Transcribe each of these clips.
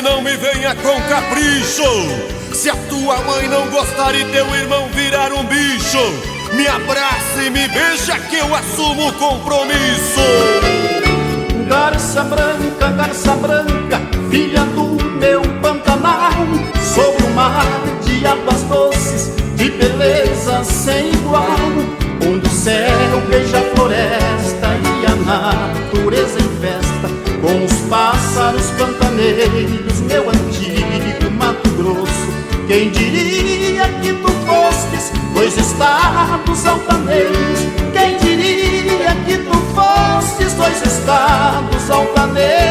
e não me venha com capricho. Se a tua mãe não gostar e teu irmão virar um bicho, me abraça e me beija que eu assumo o compromisso. Garça branca, filha do meu Pantanal, sobre um mar de águas doces, de beleza sem igual, onde o céu beija a floresta e a natureza em festa, com os pássaros pantaneiros, meu antigo Mato Grosso. Quem diria que tu fostes 2 estados altaneiros? Quem diria que tu fostes 2 estados altaneiros?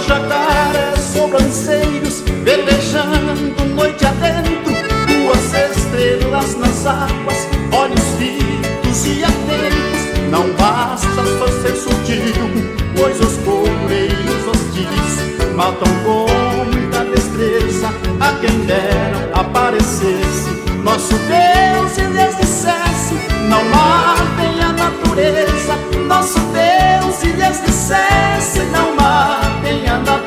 Jacarés sobranceiros velejando noite adentro, 2 estrelas nas águas, olhos fitos e atentos. Não basta só ser sutil, pois os cobreiros hostis matam com muita destreza a quem dera aparecesse. Nosso Deus e lhes dissesse: não matem a natureza. Nosso Deus e lhes dissesse: não matem a natureza.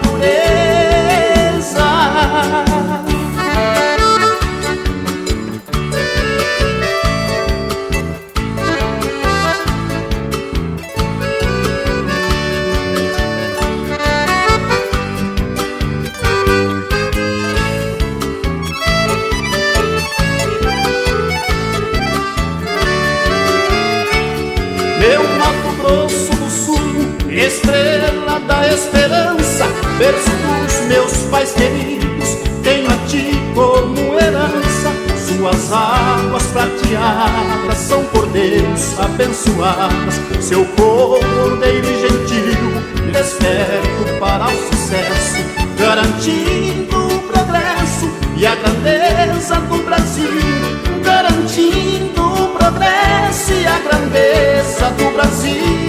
Meu Mato Grosso do Sul, estrela da esperança, berço dos meus pais queridos, tenho a ti como herança. Suas águas prateadas são por Deus abençoadas, seu cordeiro gentil, desperto para o sucesso, garantindo o progresso e a grandeza do Brasil, garantindo o progresso e a grandeza do Brasil.